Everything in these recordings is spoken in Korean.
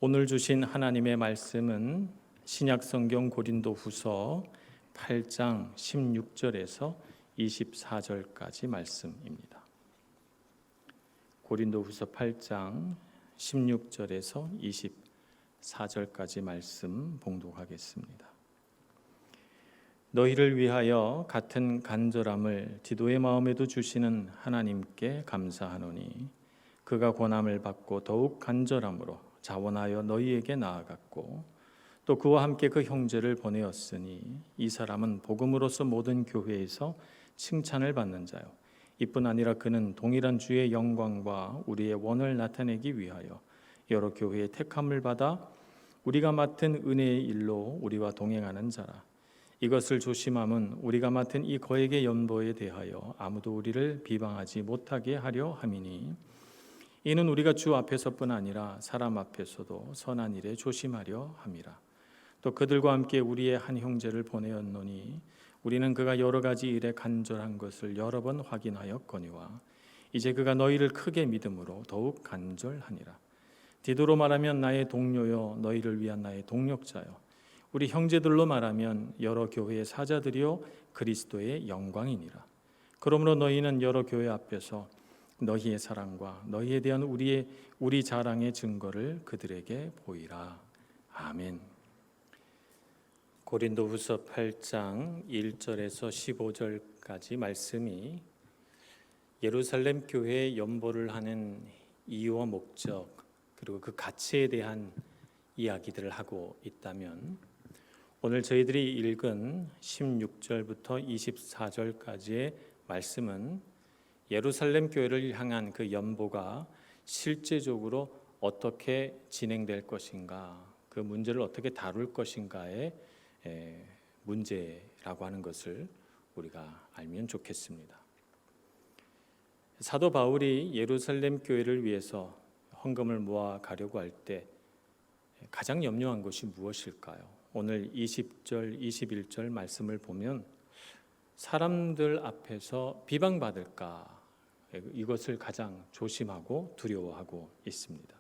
오늘 주신 하나님의 말씀은 신약성경 고린도후서 8장 16절에서 24절까지 말씀입니다. 고린도후서 8장 16절에서 24절까지 말씀 봉독하겠습니다. 너희를 위하여 같은 간절함을 디도의 마음에도 주시는 하나님께 감사하노니 그가 권함을 받고 더욱 간절함으로 자원하여 너희에게 나아갔고 또 그와 함께 그 형제를 보내었으니 이 사람은 복음으로서 모든 교회에서 칭찬을 받는 자요 이뿐 아니라 그는 동일한 주의 영광과 우리의 원을 나타내기 위하여 여러 교회의 택함을 받아 우리가 맡은 은혜의 일로 우리와 동행하는 자라. 이것을 조심함은 우리가 맡은 이 거액의 연보에 대하여 아무도 우리를 비방하지 못하게 하려 함이니 이는 우리가 주 앞에서뿐 아니라 사람 앞에서도 선한 일에 조심하려 함이라. 또 그들과 함께 우리의 한 형제를 보내었노니 우리는 그가 여러 가지 일에 간절한 것을 여러 번 확인하였거니와 이제 그가 너희를 크게 믿음으로 더욱 간절하니라. 디도로 말하면 나의 동료요 너희를 위한 나의 동력자요 우리 형제들로 말하면 여러 교회의 사자들이요 그리스도의 영광이니라. 그러므로 너희는 여러 교회 앞에서 너희의 사랑과 너희에 대한 우리 자랑의 증거를 그들에게 보이라. 아멘. 고린도후서 8장 1절에서 15절까지 말씀이 예루살렘 교회의 연보를 하는 이유와 목적 그리고 그 가치에 대한 이야기들을 하고 있다면 오늘 저희들이 읽은 16절부터 24절까지의 말씀은 예루살렘 교회를 향한 그 연보가 실제적으로 어떻게 진행될 것인가, 그 문제를 어떻게 다룰 것인가의 문제라고 하는 것을 우리가 알면 좋겠습니다. 사도 바울이 예루살렘 교회를 위해서 헌금을 모아 가려고 할 때 가장 염려한 것이 무엇일까요? 오늘 20절, 21절 말씀을 보면 사람들 앞에서 비방받을까 이것을 가장 조심하고 두려워하고 있습니다.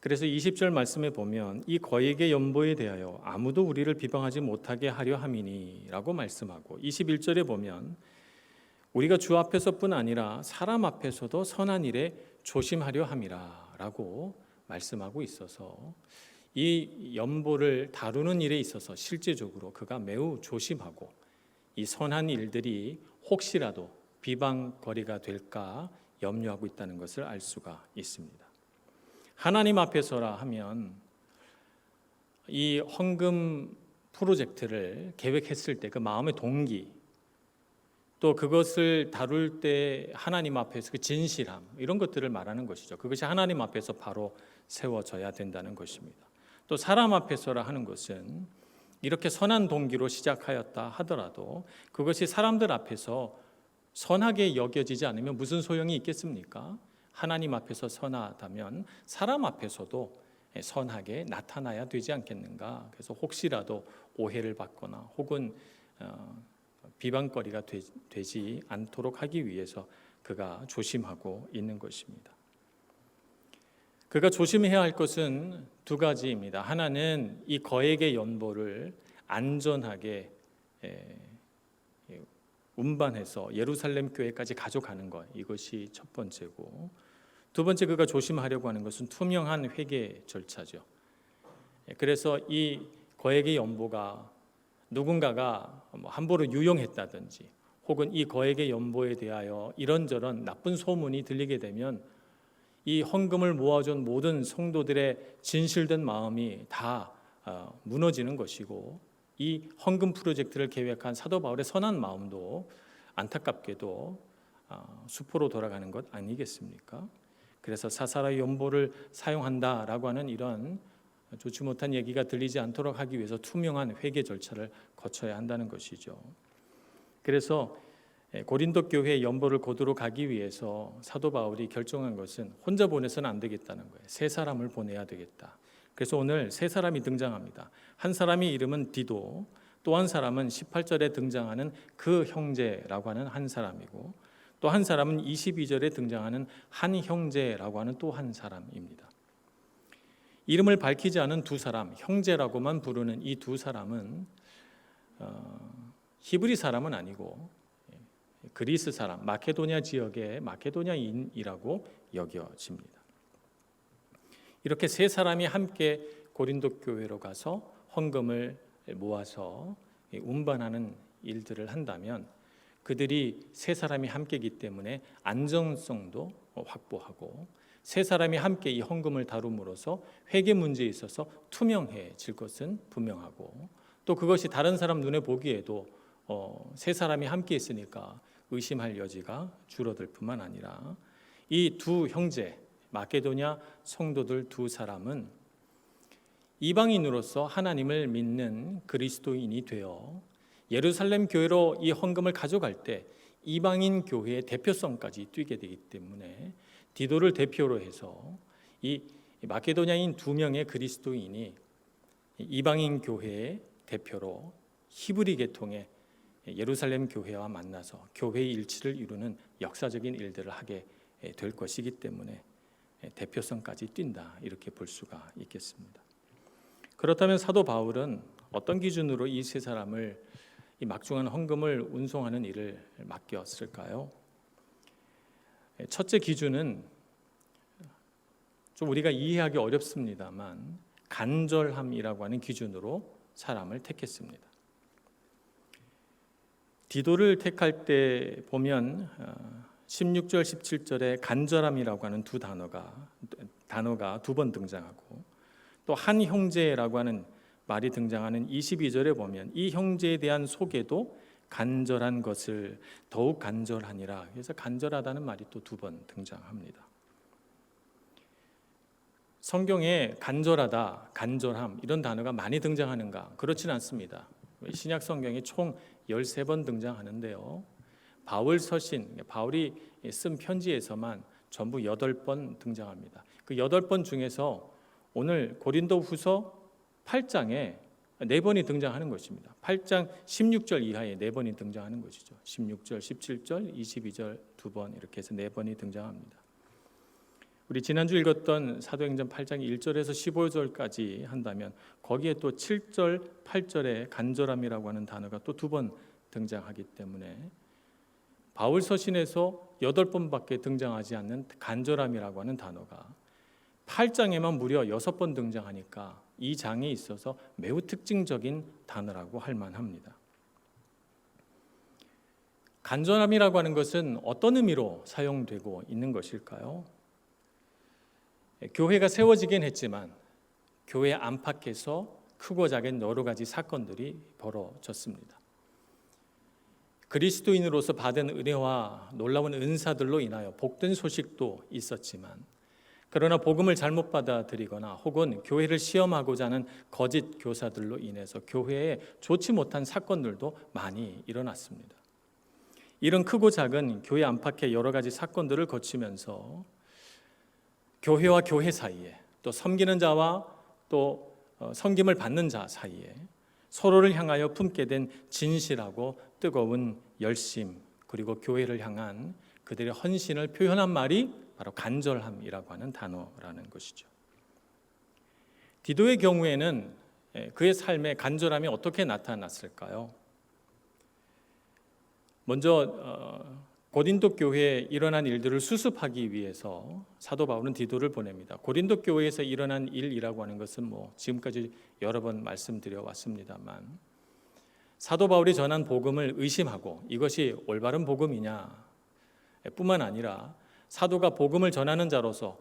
그래서 20절 말씀에 보면 이 거액의 연보에 대하여 아무도 우리를 비방하지 못하게 하려 함이니 라고 말씀하고 21절에 보면 우리가 주 앞에서뿐 아니라 사람 앞에서도 선한 일에 조심하려 함이라 라고 말씀하고 있어서 이 연보를 다루는 일에 있어서 실제적으로 그가 매우 조심하고 이 선한 일들이 혹시라도 비방거리가 될까 염려하고 있다는 것을 알 수가 있습니다. 하나님 앞에서라 하면 이 헌금 프로젝트를 계획했을 때 그 마음의 동기 또 그것을 다룰 때 하나님 앞에서 그 진실함 이런 것들을 말하는 것이죠. 그것이 하나님 앞에서 바로 세워져야 된다는 것입니다. 또 사람 앞에서라 하는 것은 이렇게 선한 동기로 시작하였다 하더라도 그것이 사람들 앞에서 선하게 여겨지지 않으면 무슨 소용이 있겠습니까? 하나님 앞에서 선하다면 사람 앞에서도 선하게 나타나야 되지 않겠는가? 그래서 혹시라도 오해를 받거나 혹은 비방거리가 되지 않도록 하기 위해서 그가 조심하고 있는 것입니다. 그가 조심해야 할 것은 두 가지입니다. 하나는 이 거액의 연보를 안전하게 운반해서 예루살렘 교회까지 가져가는 것, 이것이 첫 번째고, 두 번째 그가 조심하려고 하는 것은 투명한 회계 절차죠. 그래서 이 거액의 연보가 누군가가 함부로 유용했다든지 혹은 이 거액의 연보에 대하여 이런저런 나쁜 소문이 들리게 되면 이 헌금을 모아준 모든 성도들의 진실된 마음이 다 무너지는 것이고 이 헌금 프로젝트를 계획한 사도 바울의 선한 마음도 안타깝게도 수포로 돌아가는 것 아니겠습니까? 그래서 사사로이 연보를 사용한다라고 하는 이런 좋지 못한 얘기가 들리지 않도록 하기 위해서 투명한 회계 절차를 거쳐야 한다는 것이죠. 그래서 고린도 교회의 연보를 거두러 가기 위해서 사도 바울이 결정한 것은 혼자 보내서는 안 되겠다는 거예요. 세 사람을 보내야 되겠다. 그래서 오늘 세 사람이 등장합니다. 한 사람이 이름은 디도, 또 한 사람은 18절에 등장하는 그 형제라고 하는 한 사람이고 또 한 사람은 22절에 등장하는 한 형제라고 하는 또 한 사람입니다. 이름을 밝히지 않은 두 사람, 형제라고만 부르는 이 두 사람은 히브리 사람은 아니고 그리스 사람, 마케도냐 지역의 마케도냐인이라고 여겨집니다. 이렇게 세 사람이 함께 고린도 교회로 가서 헌금을 모아서 운반하는 일들을 한다면 그들이 세 사람이 함께이기 때문에 안정성도 확보하고 세 사람이 함께 이 헌금을 다룸으로써 회계 문제에 있어서 투명해질 것은 분명하고 또 그것이 다른 사람 눈에 보기에도 세 사람이 함께 있으니까 의심할 여지가 줄어들 뿐만 아니라 이 두 형제 마케도냐 성도들 두 사람은 이방인으로서 하나님을 믿는 그리스도인이 되어 예루살렘 교회로 이 헌금을 가져갈 때 이방인 교회의 대표성까지 띄게 되기 때문에 디도를 대표로 해서 이 마케도냐인 두 명의 그리스도인이 이방인 교회의 대표로 히브리 계통의 예루살렘 교회와 만나서 교회의 일치를 이루는 역사적인 일들을 하게 될 것이기 때문에 대표성까지 띈다 이렇게 볼 수가 있겠습니다. 그렇다면 사도 바울은 어떤 기준으로 이 세 사람을 이 막중한 헌금을 운송하는 일을 맡겼을까요? 첫째 기준은 좀 우리가 이해하기 어렵습니다만 간절함이라고 하는 기준으로 사람을 택했습니다. 디도를 택할 때 보면 16절 17절에 간절함이라고 하는 두 단어가 두 번 등장하고 또 한 형제라고 하는 말이 등장하는 22절에 보면 이 형제에 대한 소개도 간절한 것을 더욱 간절하니라. 그래서 간절하다는 말이 또 두 번 등장합니다. 성경에 간절하다, 간절함 이런 단어가 많이 등장하는가? 그렇지는 않습니다. 신약 성경에 총 13번 등장하는데요. 바울 서신, 바울이 쓴 편지에서만 전부 8번 등장합니다. 그 8번 중에서 오늘 고린도후서 8장에 4번이 등장하는 것입니다. 8장 16절 이하에 4번이 등장하는 것이죠. 16절, 17절, 22절 2번 이렇게 해서 4번이 등장합니다. 우리 지난주 읽었던 사도행전 8장 1절에서 15절까지 한다면 거기에 또 7절, 8절에 간절함이라고 하는 단어가 또 2번 등장하기 때문에 바울 서신에서 8번밖에 등장하지 않는 간절함이라고 하는 단어가 8장에만 무려 6번 등장하니까 이 장에 있어서 매우 특징적인 단어라고 할 만합니다. 간절함이라고 하는 것은 어떤 의미로 사용되고 있는 것일까요? 교회가 세워지긴 했지만 교회 안팎에서 크고 작은 여러 가지 사건들이 벌어졌습니다. 그리스도인으로서 받은 은혜와 놀라운 은사들로 인하여 복된 소식도 있었지만 그러나 복음을 잘못 받아들이거나 혹은 교회를 시험하고자 하는 거짓 교사들로 인해서 교회에 좋지 못한 사건들도 많이 일어났습니다. 이런 크고 작은 교회 안팎의 여러 가지 사건들을 거치면서 교회와 교회 사이에 또 섬기는 자와 또 섬김을 받는 자 사이에 서로를 향하여 품게 된 진실하고 뜨거운 열심 그리고 교회를 향한 그들의 헌신을 표현한 말이 바로 간절함이라고 하는 단어라는 것이죠. 디도의 경우에는 그의 삶의 간절함이 어떻게 나타났을까요? 먼저 고린도 교회에 일어난 일들을 수습하기 위해서 사도 바울은 디도를 보냅니다. 고린도 교회에서 일어난 일이라고 하는 것은 지금까지 여러 번 말씀드려 왔습니다만 사도 바울이 전한 복음을 의심하고 이것이 올바른 복음이냐 뿐만 아니라 사도가 복음을 전하는 자로서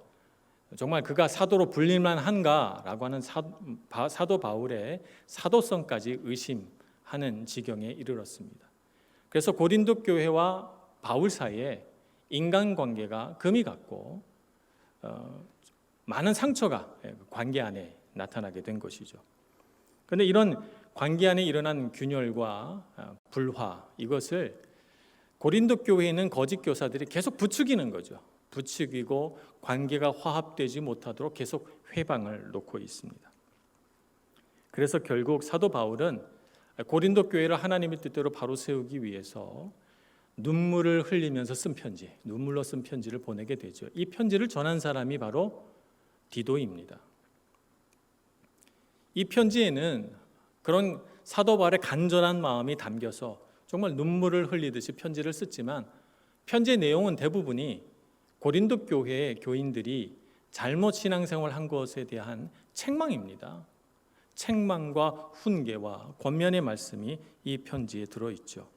정말 그가 사도로 불릴만 한가라고 하는 사도 바울의 사도성까지 의심하는 지경에 이르렀습니다. 그래서 고린도 교회와 바울 사이에 인간관계가 금이 갔고 많은 상처가 관계 안에 나타나게 된 것이죠. 그런데 이런 관계 안에 일어난 균열과 불화 이것을 고린도 교회에 있는 거짓 교사들이 계속 부추기는 거죠. 부추기고 관계가 화합되지 못하도록 계속 회방을 놓고 있습니다. 그래서 결국 사도 바울은 고린도 교회를 하나님의 뜻대로 바로 세우기 위해서 눈물을 흘리면서 쓴 편지, 눈물로 쓴 편지를 보내게 되죠. 이 편지를 전한 사람이 바로 디도입니다. 이 편지에는 그런 사도 바울의 간절한 마음이 담겨서 정말 눈물을 흘리듯이 편지를 썼지만 편지의 내용은 대부분이 고린도 교회의 교인들이 잘못 신앙생활을 한 것에 대한 책망입니다. 책망과 훈계와 권면의 말씀이 이 편지에 들어있죠.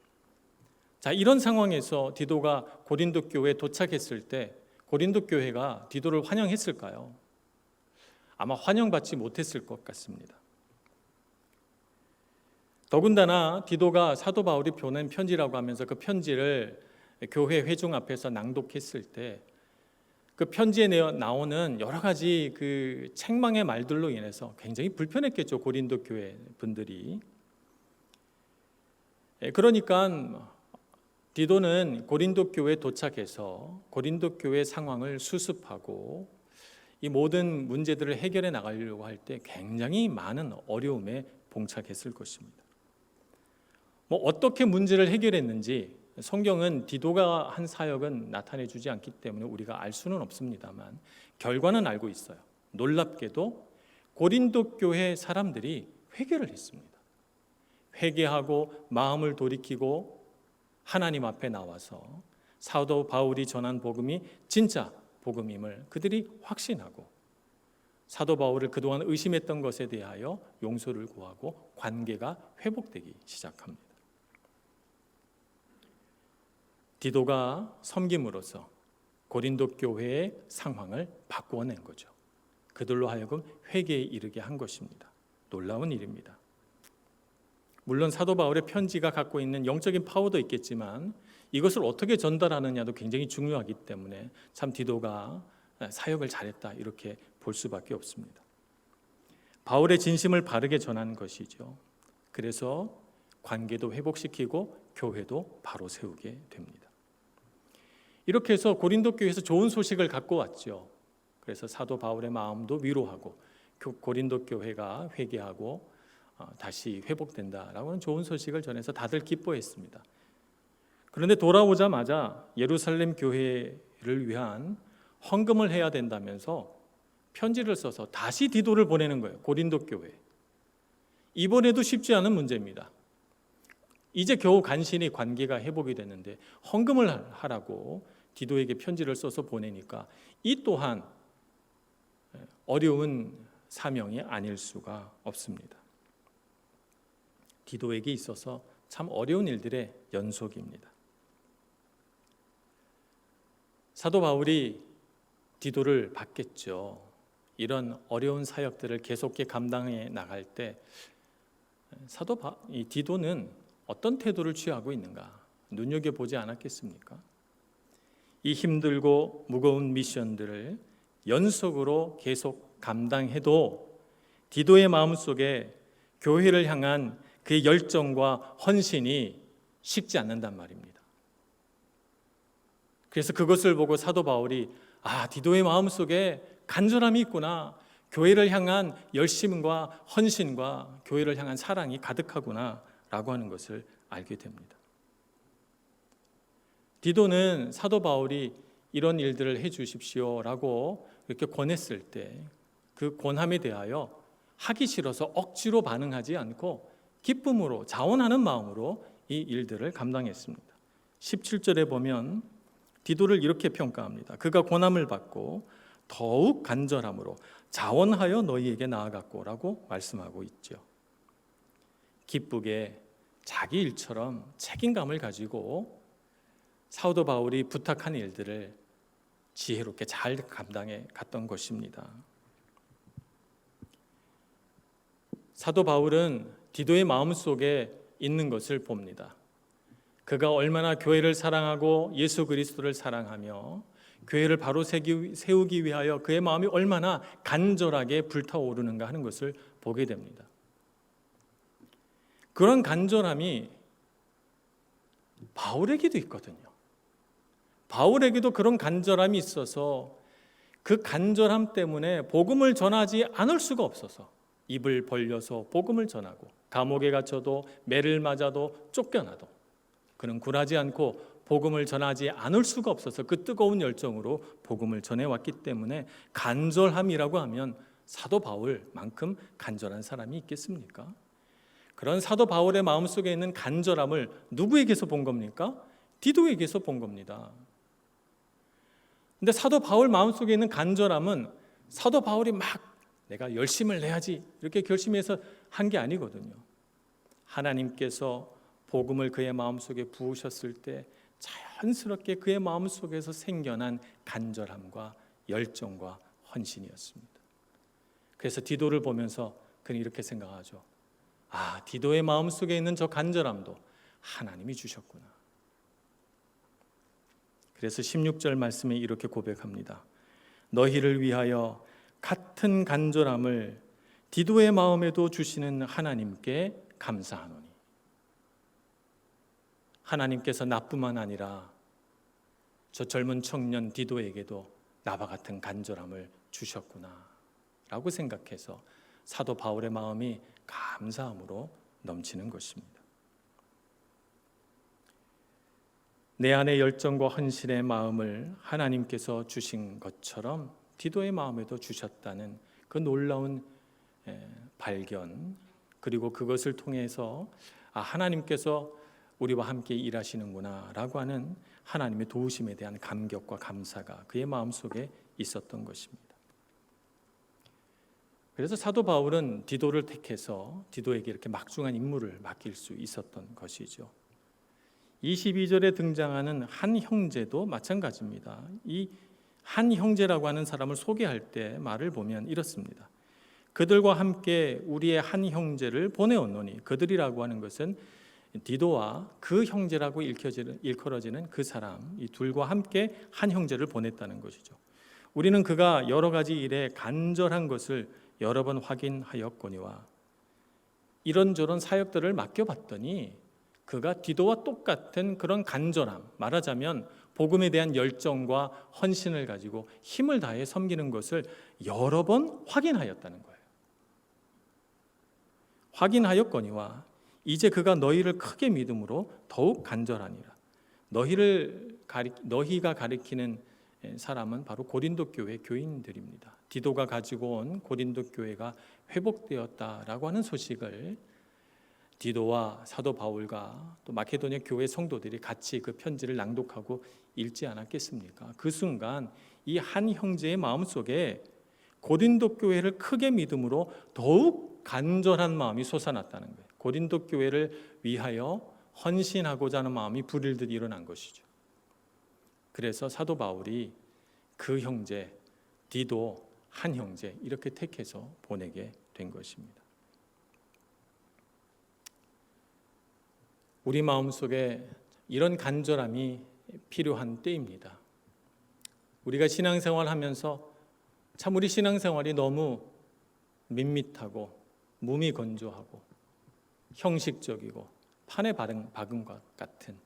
자, 이런 상황에서 디도가 고린도 교회에 도착했을 때 고린도 교회가 디도를 환영했을까요? 아마 환영받지 못했을 것 같습니다. 더군다나 디도가 사도 바울이 보낸 편지라고 하면서 그 편지를 교회 회중 앞에서 낭독했을 때 그 편지에 나오는 여러 가지 그 책망의 말들로 인해서 굉장히 불편했겠죠, 고린도 교회 분들이. 그러니까 디도는 고린도 교회에 도착해서 고린도 교회 상황을 수습하고 이 모든 문제들을 해결해 나가려고 할 때 굉장히 많은 어려움에 봉착했을 것입니다. 어떻게 문제를 해결했는지 성경은 디도가 한 사역은 나타내 주지 않기 때문에 우리가 알 수는 없습니다만 결과는 알고 있어요. 놀랍게도 고린도 교회 사람들이 회개를 했습니다. 회개하고 마음을 돌이키고 하나님 앞에 나와서 사도 바울이 전한 복음이 진짜 복음임을 그들이 확신하고 사도 바울을 그동안 의심했던 것에 대하여 용서를 구하고 관계가 회복되기 시작합니다. 디도가 섬김으로써 고린도 교회의 상황을 바꾸어낸 거죠. 그들로 하여금 회개에 이르게 한 것입니다. 놀라운 일입니다. 물론 사도 바울의 편지가 갖고 있는 영적인 파워도 있겠지만 이것을 어떻게 전달하느냐도 굉장히 중요하기 때문에 참 디도가 사역을 잘했다 이렇게 볼 수밖에 없습니다. 바울의 진심을 바르게 전한 것이죠. 그래서 관계도 회복시키고 교회도 바로 세우게 됩니다. 이렇게 해서 고린도 교회에서 좋은 소식을 갖고 왔죠. 그래서 사도 바울의 마음도 위로하고 고린도 교회가 회개하고 다시 회복된다라고는 좋은 소식을 전해서 다들 기뻐했습니다. 그런데 돌아오자마자 예루살렘 교회를 위한 헌금을 해야 된다면서 편지를 써서 다시 디도를 보내는 거예요. 고린도 교회. 이번에도 쉽지 않은 문제입니다. 이제 겨우 간신히 관계가 회복이 됐는데 헌금을 하라고 디도에게 편지를 써서 보내니까 이 또한 어려운 사명이 아닐 수가 없습니다. 디도에게 있어서 참 어려운 일들의 연속입니다. 사도 바울이 디도를 받겠죠. 이런 어려운 사역들을 계속해 감당해 나갈 때 이 디도는 어떤 태도를 취하고 있는가 눈여겨보지 않았겠습니까? 이 힘들고 무거운 미션들을 연속으로 계속 감당해도 디도의 마음속에 교회를 향한 그의 열정과 헌신이 식지 않는단 말입니다. 그래서 그것을 보고 사도 바울이 디도의 마음속에 간절함이 있구나, 교회를 향한 열심과 헌신과 교회를 향한 사랑이 가득하구나 라고 하는 것을 알게 됩니다. 디도는 사도 바울이 이런 일들을 해 주십시오 라고 이렇게 권했을 때 그 권함에 대하여 하기 싫어서 억지로 반응하지 않고 기쁨으로 자원하는 마음으로 이 일들을 감당했습니다. 17절에 보면 디도를 이렇게 평가합니다. 그가 권함을 받고 더욱 간절함으로 자원하여 너희에게 나아갔고 라고 말씀하고 있죠. 기쁘게 자기 일처럼 책임감을 가지고 사도 바울이 부탁한 일들을 지혜롭게 잘 감당해 갔던 것입니다. 사도 바울은 디도의 마음속에 있는 것을 봅니다. 그가 얼마나 교회를 사랑하고 예수 그리스도를 사랑하며 교회를 바로 세우기 위하여 그의 마음이 얼마나 간절하게 불타오르는가 하는 것을 보게 됩니다. 그런 간절함이 바울에게도 있거든요. 바울에게도 그런 간절함이 있어서 그 간절함 때문에 복음을 전하지 않을 수가 없어서 입을 벌려서 복음을 전하고 감옥에 갇혀도 매를 맞아도 쫓겨나도 그는 굴하지 않고 복음을 전하지 않을 수가 없어서 그 뜨거운 열정으로 복음을 전해왔기 때문에 간절함이라고 하면 사도 바울만큼 간절한 사람이 있겠습니까? 그런 사도 바울의 마음속에 있는 간절함을 누구에게서 본 겁니까? 디도에게서 본 겁니다. 근데 사도 바울 마음속에 있는 간절함은 사도 바울이 막 내가 열심을 내야지 이렇게 결심해서 한 게 아니거든요. 하나님께서 복음을 그의 마음속에 부으셨을 때 자연스럽게 그의 마음속에서 생겨난 간절함과 열정과 헌신이었습니다. 그래서 디도를 보면서 그는 이렇게 생각하죠. 아, 디도의 마음속에 있는 저 간절함도 하나님이 주셨구나. 그래서 16절 말씀에 이렇게 고백합니다. 너희를 위하여 같은 간절함을 디도의 마음에도 주시는 하나님께 감사하노니. 하나님께서 나뿐만 아니라 저 젊은 청년 디도에게도 나와 같은 간절함을 주셨구나 라고 생각해서 사도 바울의 마음이 감사함으로 넘치는 것입니다. 내 안의 열정과 헌신의 마음을 하나님께서 주신 것처럼 디도의 마음에도 주셨다는 그 놀라운 발견, 그리고 그것을 통해서 하나님께서 우리와 함께 일하시는구나 라고 하는 하나님의 도우심에 대한 감격과 감사가 그의 마음속에 있었던 것입니다. 그래서 사도 바울은 디도를 택해서 디도에게 이렇게 막중한 임무를 맡길 수 있었던 것이죠. 22절에 등장하는 한 형제도 마찬가지입니다. 이 한 형제라고 하는 사람을 소개할 때 말을 보면 이렇습니다. 그들과 함께 우리의 한 형제를 보내었노니, 그들이라고 하는 것은 디도와 그 형제라고 일컬어지는 그 사람, 이 둘과 함께 한 형제를 보냈다는 것이죠. 우리는 그가 여러 가지 일에 간절한 것을 여러 번 확인하였거니와 이런저런 사역들을 맡겨봤더니 그가 디도와 똑같은 그런 간절함, 말하자면 복음에 대한 열정과 헌신을 가지고 힘을 다해 섬기는 것을 여러 번 확인하였다는 거예요. 확인하였거니와 이제 그가 너희를 크게 믿음으로 더욱 간절하니라. 너희가 가리키는 사람은 바로 고린도 교회 교인들입니다. 디도가 가지고 온 고린도 교회가 회복되었다라고 하는 소식을 디도와 사도 바울과 또 마케도니아 교회 성도들이 같이 그 편지를 낭독하고 읽지 않았겠습니까? 그 순간 이 한 형제의 마음속에 고린도 교회를 크게 믿음으로 더욱 간절한 마음이 솟아났다는 거예요. 고린도 교회를 위하여 헌신하고자 하는 마음이 불일듯 일어난 것이죠. 그래서 사도 바울이 그 형제 디도 한 형제 이렇게 택해서 보내게 된 것입니다. 우리 마음속에 이런 간절함이 필요한 때입니다. 우리가 신앙생활하면서 참 우리 신앙생활이 너무 밋밋하고 무미건조하고 형식적이고 판에 박은 것 같은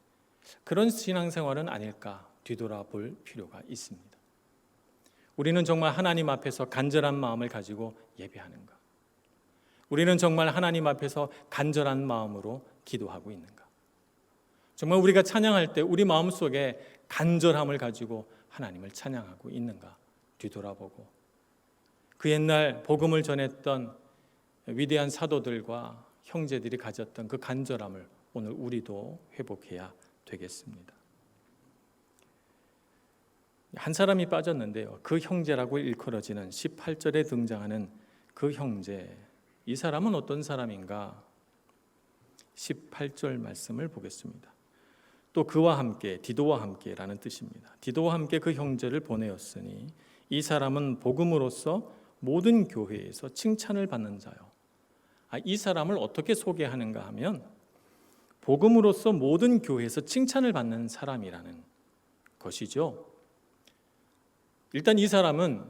그런 신앙생활은 아닐까 뒤돌아볼 필요가 있습니다. 우리는 정말 하나님 앞에서 간절한 마음을 가지고 예배하는가? 우리는 정말 하나님 앞에서 간절한 마음으로 기도하고 있는가? 정말 우리가 찬양할 때 우리 마음속에 간절함을 가지고 하나님을 찬양하고 있는가 뒤돌아보고 그 옛날 복음을 전했던 위대한 사도들과 형제들이 가졌던 그 간절함을 오늘 우리도 회복해야 되겠습니다. 한 사람이 빠졌는데요. 그 형제라고 일컬어지는 18절에 등장하는 그 형제, 이 사람은 어떤 사람인가? 18절 말씀을 보겠습니다. 또 그와 함께, 디도와 함께라는 뜻입니다. 디도와 함께 그 형제를 보내었으니 이 사람은 복음으로써 모든 교회에서 칭찬을 받는 자요. 이 사람을 어떻게 소개하는가 하면 복음으로써 모든 교회에서 칭찬을 받는 사람이라는 것이죠. 일단 이 사람은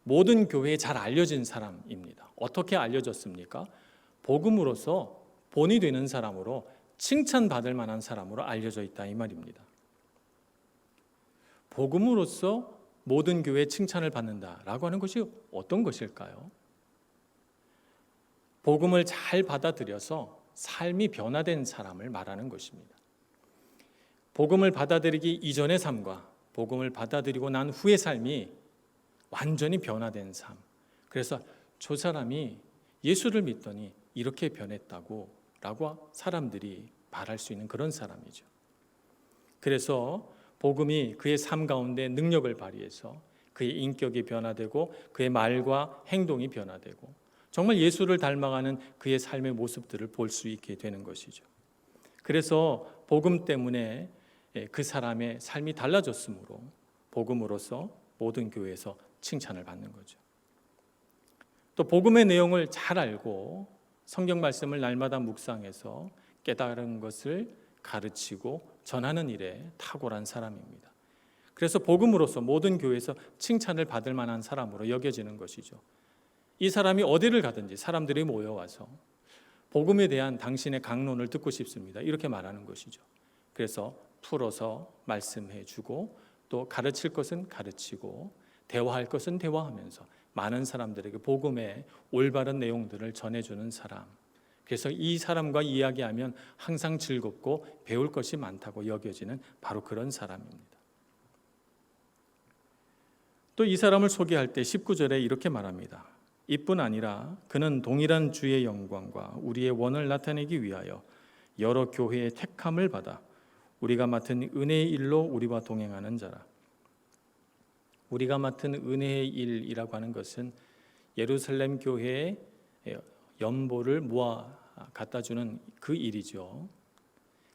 모든 교회에 잘 알려진 사람입니다. 어떻게 알려졌습니까? 복음으로써 본이 되는 사람으로 칭찬받을 만한 사람으로 알려져 있다 이 말입니다. 복음으로써 모든 교회에 칭찬을 받는다라고 하는 것이 어떤 것일까요? 복음을 잘 받아들여서 삶이 변화된 사람을 말하는 것입니다. 복음을 받아들이기 이전의 삶과 복음을 받아들이고 난 후의 삶이 완전히 변화된 삶. 그래서 저 사람이 예수를 믿더니 이렇게 변했다고 라고 사람들이 말할 수 있는 그런 사람이죠. 그래서 복음이 그의 삶 가운데 능력을 발휘해서 그의 인격이 변화되고 그의 말과 행동이 변화되고 정말 예수를 닮아가는 그의 삶의 모습들을 볼 수 있게 되는 것이죠. 그래서 복음 때문에 그 사람의 삶이 달라졌으므로 복음으로서 모든 교회에서 칭찬을 받는 거죠. 또 복음의 내용을 잘 알고 성경 말씀을 날마다 묵상해서 깨달은 것을 가르치고 전하는 일에 탁월한 사람입니다. 그래서 복음으로서 모든 교회에서 칭찬을 받을 만한 사람으로 여겨지는 것이죠. 이 사람이 어디를 가든지 사람들이 모여와서 복음에 대한 당신의 강론을 듣고 싶습니다. 이렇게 말하는 것이죠. 그래서 풀어서 말씀해 주고 또 가르칠 것은 가르치고 대화할 것은 대화하면서 많은 사람들에게 복음의 올바른 내용들을 전해주는 사람. 그래서 이 사람과 이야기하면 항상 즐겁고 배울 것이 많다고 여겨지는 바로 그런 사람입니다. 또 이 사람을 소개할 때 19절에 이렇게 말합니다. 이뿐 아니라 그는 동일한 주의 영광과 우리의 원을 나타내기 위하여 여러 교회의 택함을 받아 우리가 맡은 은혜의 일로 우리와 동행하는 자라. 우리가 맡은 은혜의 일이라고 하는 것은 예루살렘 교회의 연보를 모아 갖다 주는 그 일이죠.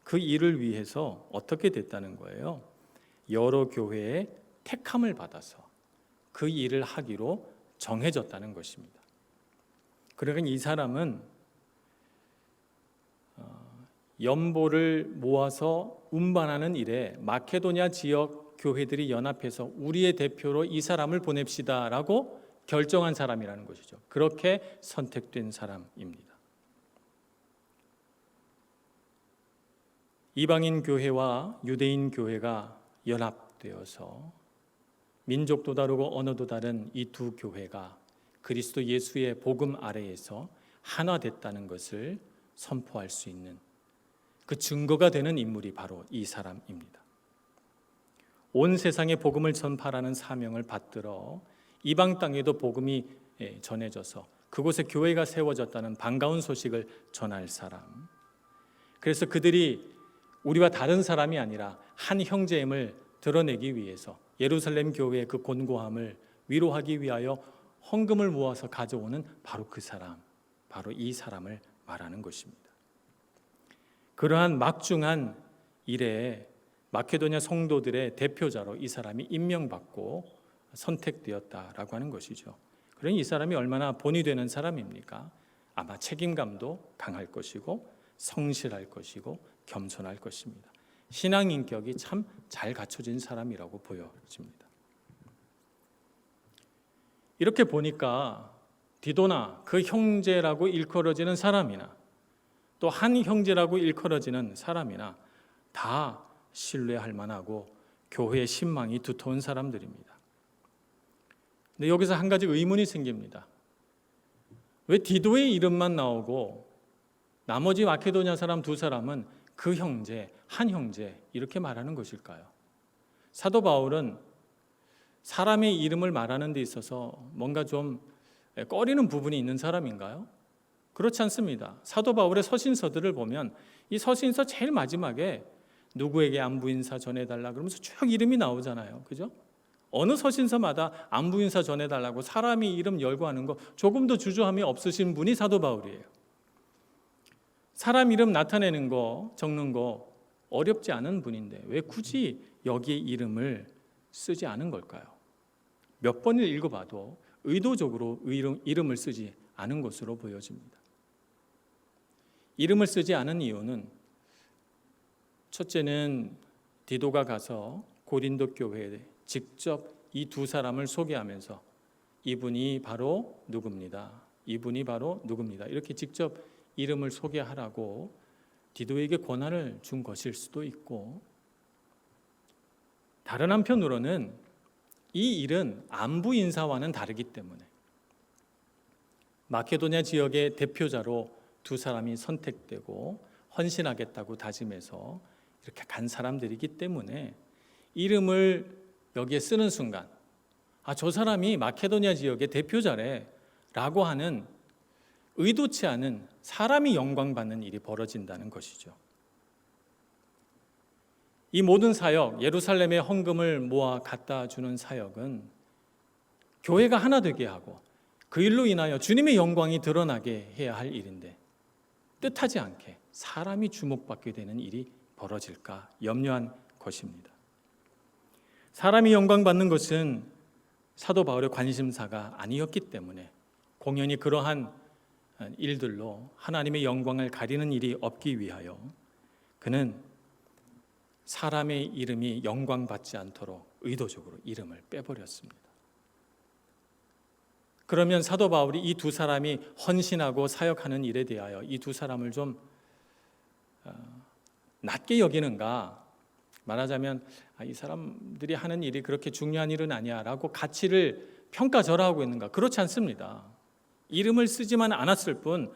그 일을 위해서 어떻게 됐다는 거예요? 여러 교회의 택함을 받아서 그 일을 하기로 정해졌다는 것입니다. 그러니까 이 사람은 연보를 모아서 운반하는 일에 마케도냐 지역 교회들이 연합해서 우리의 대표로 이 사람을 보냅시다라고 결정한 사람이라는 것이죠. 그렇게 선택된 사람입니다. 이방인 교회와 유대인 교회가 연합되어서 민족도 다르고 언어도 다른 이 두 교회가 그리스도 예수의 복음 아래에서 하나 됐다는 것을 선포할 수 있는 그 증거가 되는 인물이 바로 이 사람입니다. 온 세상에 복음을 전파하는 사명을 받들어 이방 땅에도 복음이 전해져서 그곳에 교회가 세워졌다는 반가운 소식을 전할 사람. 그래서 그들이 우리와 다른 사람이 아니라 한 형제임을 드러내기 위해서 예루살렘 교회의 그 곤고함을 위로하기 위하여 헌금을 모아서 가져오는 바로 그 사람, 바로 이 사람을 말하는 것입니다. 그러한 막중한 일에 마케도냐 성도들의 대표자로 이 사람이 임명받고 선택되었다라고 하는 것이죠. 그러니 이 사람이 얼마나 본이 되는 사람입니까? 아마 책임감도 강할 것이고 성실할 것이고 겸손할 것입니다. 신앙 인격이 참 잘 갖춰진 사람이라고 보여집니다. 이렇게 보니까 디도나 그 형제라고 일컬어지는 사람이나 또 한 형제라고 일컬어지는 사람이나 다 신뢰할 만하고 교회의 신망이 두터운 사람들입니다. 근데 여기서 한 가지 의문이 생깁니다. 왜 디도의 이름만 나오고 나머지 마케도냐 사람 두 사람은 그 형제, 한 형제 이렇게 말하는 것일까요? 사도 바울은 사람의 이름을 말하는 데 있어서 뭔가 좀 꺼리는 부분이 있는 사람인가요? 그렇지 않습니다. 사도 바울의 서신서들을 보면 이 서신서 제일 마지막에 누구에게 안부 인사 전해달라 그러면서 쭉 이름이 나오잖아요. 그죠? 어느 서신서마다 안부 인사 전해달라고 사람이 이름 열고 하는 거 조금도 주저함이 없으신 분이 사도 바울이에요. 사람 이름 나타내는 거, 적는 거 어렵지 않은 분인데 왜 굳이 여기에 이름을 쓰지 않은 걸까요? 몇 번을 읽어봐도 의도적으로 이름을 쓰지 않은 것으로 보여집니다. 이름을 쓰지 않은 이유는 첫째는 디도가 가서 고린도 교회에 직접 이 두 사람을 소개하면서 이분이 바로 누굽니다. 이분이 바로 누굽니다. 이렇게 직접 이름을 소개하라고 디도에게 권한을 준 것일 수도 있고, 다른 한편으로는 이 일은 안부 인사와는 다르기 때문에 마케도냐 지역의 대표자로 두 사람이 선택되고 헌신하겠다고 다짐해서 이렇게 간 사람들이기 때문에 이름을 여기에 쓰는 순간 저 사람이 마케도냐 지역의 대표자래, 라고 하는 의도치 않은 사람이 영광받는 일이 벌어진다는 것이죠. 이 모든 사역, 예루살렘의 헌금을 모아 갖다 주는 사역은 교회가 하나 되게 하고 그 일로 인하여 주님의 영광이 드러나게 해야 할 일인데 뜻하지 않게 사람이 주목받게 되는 일이 벌어질까 염려한 것입니다. 사람이 영광받는 것은 사도 바울의 관심사가 아니었기 때문에 공연히 그러한 일들로 하나님의 영광을 가리는 일이 없기 위하여 그는 사람의 이름이 영광받지 않도록 의도적으로 이름을 빼버렸습니다. 그러면 사도 바울이 이 두 사람이 헌신하고 사역하는 일에 대하여 이 두 사람을 좀 낮게 여기는가? 말하자면 이 사람들이 하는 일이 그렇게 중요한 일은 아니야 라고 가치를 평가절하하고 있는가? 그렇지 않습니다. 이름을 쓰지만 않았을 뿐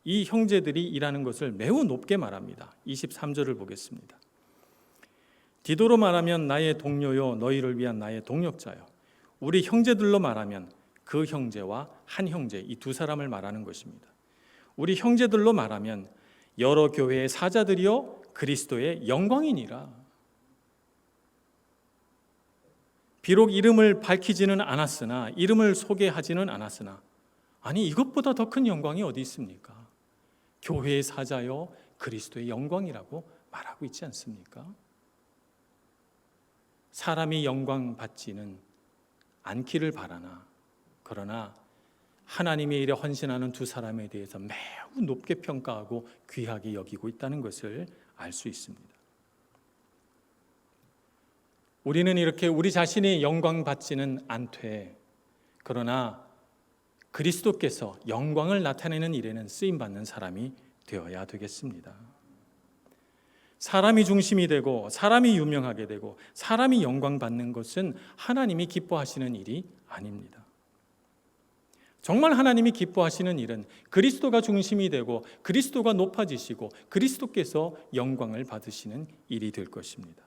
이 형제들이 일하는 것을 매우 높게 말합니다. 23절을 보겠습니다. 디도로 말하면 나의 동료요 너희를 위한 나의 동력자요. 우리 형제들로 말하면 그 형제와 한 형제 이 두 사람을 말하는 것입니다. 우리 형제들로 말하면 여러 교회의 사자들이요 그리스도의 영광이니라. 비록 이름을 밝히지는 않았으나 이름을 소개하지는 않았으나 아니 이것보다 더 큰 영광이 어디 있습니까? 교회의 사자요 그리스도의 영광이라고 말하고 있지 않습니까? 사람이 영광 받지는 않기를 바라나 그러나 하나님의 일에 헌신하는 두 사람에 대해서 매우 높게 평가하고 귀하게 여기고 있다는 것을 알 수 있습니다. 우리는 이렇게 우리 자신이 영광 받지는 않되 그러나 그리스도께서 영광을 나타내는 일에는 쓰임받는 사람이 되어야 되겠습니다. 사람이 중심이 되고 사람이 유명하게 되고 사람이 영광 받는 것은 하나님이 기뻐하시는 일이 아닙니다. 정말 하나님이 기뻐하시는 일은 그리스도가 중심이 되고 그리스도가 높아지시고 그리스도께서 영광을 받으시는 일이 될 것입니다.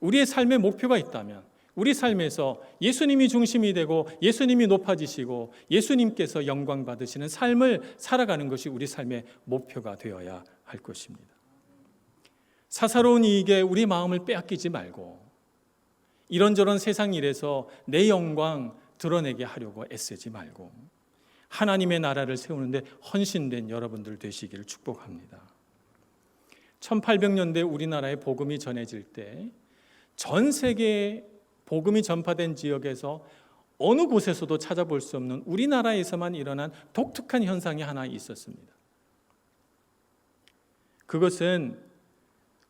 우리의 삶의 목표가 있다면 우리 삶에서 예수님이 중심이 되고 예수님이 높아지시고 예수님께서 영광 받으시는 삶을 살아가는 것이 우리 삶의 목표가 되어야 할 것입니다. 사사로운 이익에 우리 마음을 빼앗기지 말고 이런저런 세상 일에서 내 영광 드러내게 하려고 애쓰지 말고 하나님의 나라를 세우는데 헌신된 여러분들 되시기를 축복합니다. 1800년대 우리나라에 복음이 전해질 때 전 세계에 복음이 전파된 지역에서 어느 곳에서도 찾아볼 수 없는 우리나라에서만 일어난 독특한 현상이 하나 있었습니다. 그것은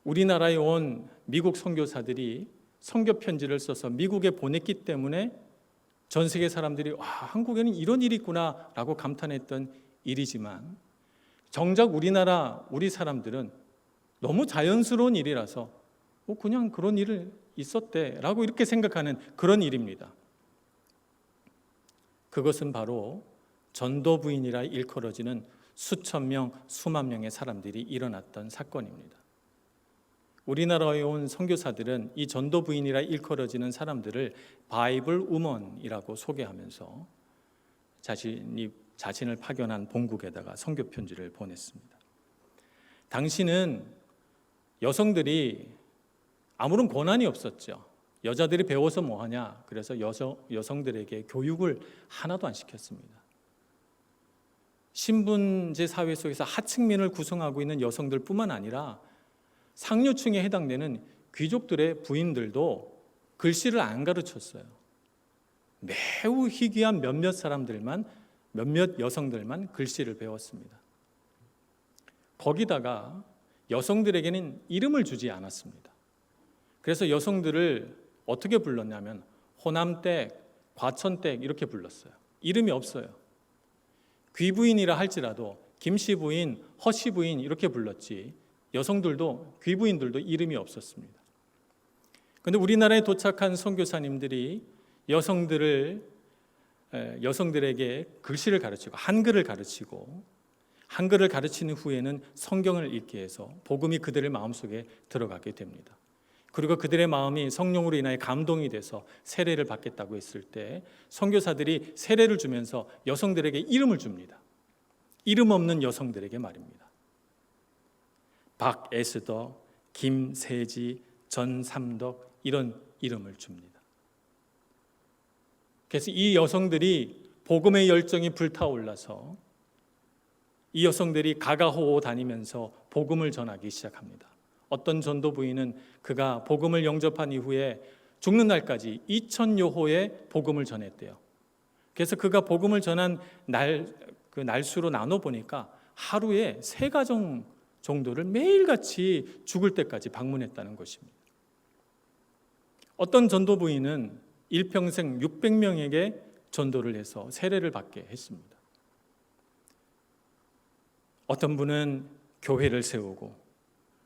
우리나라에 온 미국 선교사들이 선교 편지를 써서 미국에 보냈기 때문에 전 세계 사람들이 와, 한국에는 이런 일이 있구나 라고 감탄했던 일이지만 정작 우리 사람들은 너무 자연스러운 일이라서 그냥 그런 일이 있었대 라고 이렇게 생각하는 그런 일입니다. 그것은 바로 전도부인이라 일컬어지는 수천 명, 수만 명의 사람들이 일어났던 사건입니다. 우리나라에 온 선교사들은 이 전도부인이라 일컬어지는 사람들을 바이블 우먼이라고 소개하면서 자신을 파견한 본국에다가 선교 편지를 보냈습니다. 당시는 여성들이 아무런 권한이 없었죠. 여자들이 배워서 뭐하냐? 그래서 여성들에게 교육을 하나도 안 시켰습니다. 신분제 사회 속에서 하층민을 구성하고 있는 여성들뿐만 아니라 상류층에 해당되는 귀족들의 부인들도 글씨를 안 가르쳤어요. 매우 희귀한 몇몇 여성들만 글씨를 배웠습니다. 거기다가 여성들에게는 이름을 주지 않았습니다. 그래서 여성들을 어떻게 불렀냐면 호남댁, 과천댁 이렇게 불렀어요. 이름이 없어요. 귀부인이라 할지라도 김씨부인, 허씨부인 이렇게 불렀지 여성들도 귀부인들도 이름이 없었습니다. 그런데 우리나라에 도착한 선교사님들이 여성들에게 글씨를 가르치고 한글을 가르치는 후에는 성경을 읽게 해서 복음이 그들의 마음속에 들어가게 됩니다. 그리고 그들의 마음이 성령으로 인하여 감동이 돼서 세례를 받겠다고 했을 때 선교사들이 세례를 주면서 여성들에게 이름을 줍니다. 이름 없는 여성들에게 말입니다. 박에스더, 김세지, 전삼덕 이런 이름을 줍니다. 그래서 이 여성들이 복음의 열정이 불타올라서 이 여성들이 가가호호 다니면서 복음을 전하기 시작합니다. 어떤 전도 부인은 그가 복음을 영접한 이후에 죽는 날까지 2000여 호의 복음을 전했대요. 그래서 그가 복음을 전한 그 날수로 나눠 보니까 하루에 3가정 정도를 매일같이 죽을 때까지 방문했다는 것입니다. 어떤 전도 부인은 일평생 600명에게 전도를 해서 세례를 받게 했습니다. 어떤 분은 교회를 세우고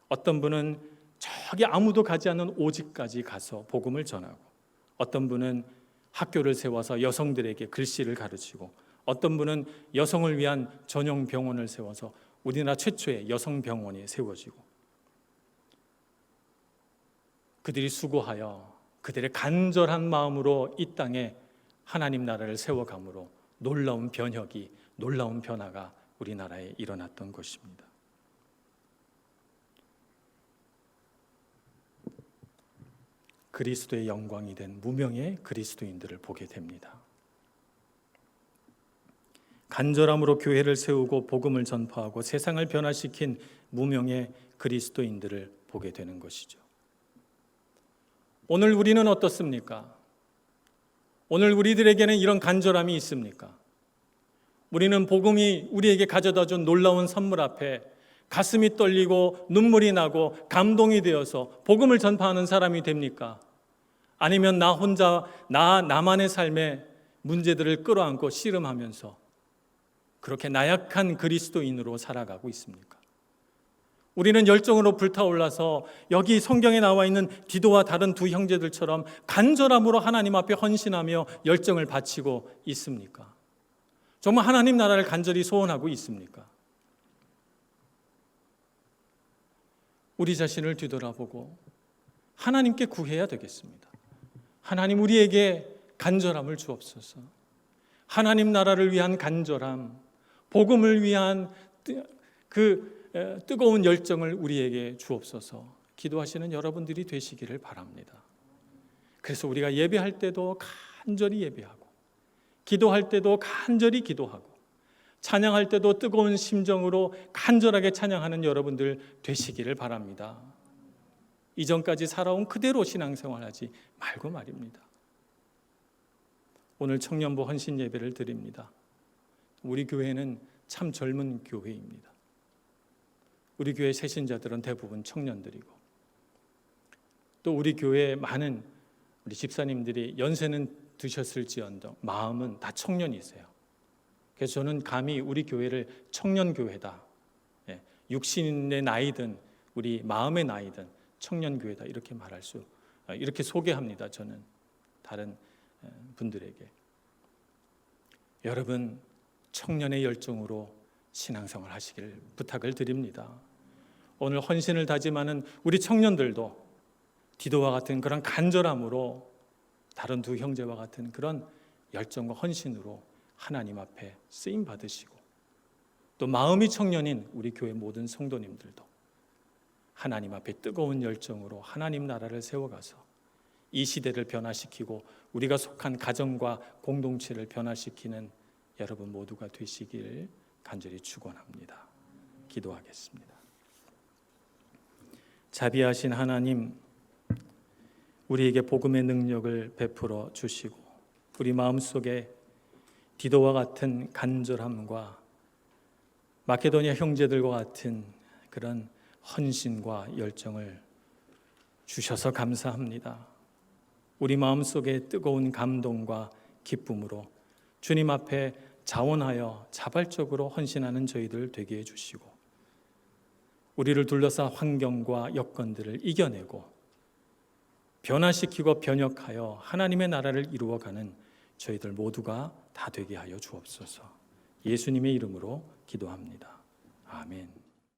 어떤 분은 저기 아무도 가지 않는 오직까지 가서 복음을 전하고 어떤 분은 학교를 세워서 여성들에게 글씨를 가르치고 어떤 분은 여성을 위한 전용 병원을 세워서 우리나라 최초의 여성 병원이 세워지고 그들이 수고하여 그들의 간절한 마음으로 이 땅에 하나님 나라를 세워감으로 놀라운 변혁이, 놀라운 변화가 우리나라에 일어났던 것입니다. 그리스도의 영광이 된 무명의 그리스도인들을 보게 됩니다. 간절함으로 교회를 세우고 복음을 전파하고 세상을 변화시킨 무명의 그리스도인들을 보게 되는 것이죠. 오늘 우리는 어떻습니까? 오늘 우리들에게는 이런 간절함이 있습니까? 우리는 복음이 우리에게 가져다 준 놀라운 선물 앞에 가슴이 떨리고 눈물이 나고 감동이 되어서 복음을 전파하는 사람이 됩니까? 아니면 나 혼자 나만의 삶에 문제들을 끌어안고 씨름하면서 그렇게 나약한 그리스도인으로 살아가고 있습니까? 우리는 열정으로 불타올라서 여기 성경에 나와 있는 디도와 다른 두 형제들처럼 간절함으로 하나님 앞에 헌신하며 열정을 바치고 있습니까? 정말 하나님 나라를 간절히 소원하고 있습니까? 우리 자신을 뒤돌아보고 하나님께 구해야 되겠습니다. 하나님 우리에게 간절함을 주옵소서. 하나님 나라를 위한 간절함, 복음을 위한 그 뜨거운 열정을 우리에게 주옵소서. 기도하시는 여러분들이 되시기를 바랍니다. 그래서 우리가 예배할 때도 간절히 예배하고 기도할 때도 간절히 기도하고 찬양할 때도 뜨거운 심정으로 간절하게 찬양하는 여러분들 되시기를 바랍니다. 이전까지 살아온 그대로 신앙생활하지 말고 말입니다. 오늘 청년부 헌신 예배를 드립니다. 우리 교회는 참 젊은 교회입니다. 우리 교회 새신자들은 대부분 청년들이고 또 우리 교회에 많은 우리 집사님들이 연세는 드셨을지언정 마음은 다 청년이세요. 그래서 저는 감히 우리 교회를 청년교회다, 육신의 나이든 우리 마음의 나이든 청년교회다 이렇게 말할 수, 이렇게 소개합니다. 저는 다른 분들에게. 여러분 청년의 열정으로 신앙생활 하시길 부탁을 드립니다. 오늘 헌신을 다짐하는 우리 청년들도 디도와 같은 그런 간절함으로 다른 두 형제와 같은 그런 열정과 헌신으로 하나님 앞에 쓰임 받으시고 또 마음이 청년인 우리 교회 모든 성도님들도 하나님 앞에 뜨거운 열정으로 하나님 나라를 세워가서 이 시대를 변화시키고 우리가 속한 가정과 공동체를 변화시키는 여러분 모두가 되시길 간절히 축원합니다. 기도하겠습니다. 자비하신 하나님, 우리에게 복음의 능력을 베풀어 주시고 우리 마음속에 디도와 같은 간절함과 마케도니아 형제들과 같은 그런 헌신과 열정을 주셔서 감사합니다. 우리 마음속에 뜨거운 감동과 기쁨으로 주님 앞에 자원하여 자발적으로 헌신하는 저희들 되게 해주시고 우리를 둘러싼 환경과 여건들을 이겨내고 변화시키고 변혁하여 하나님의 나라를 이루어가는 저희들 모두가 다 되게 하여 주옵소서. 예수님의 이름으로 기도합니다. 아멘.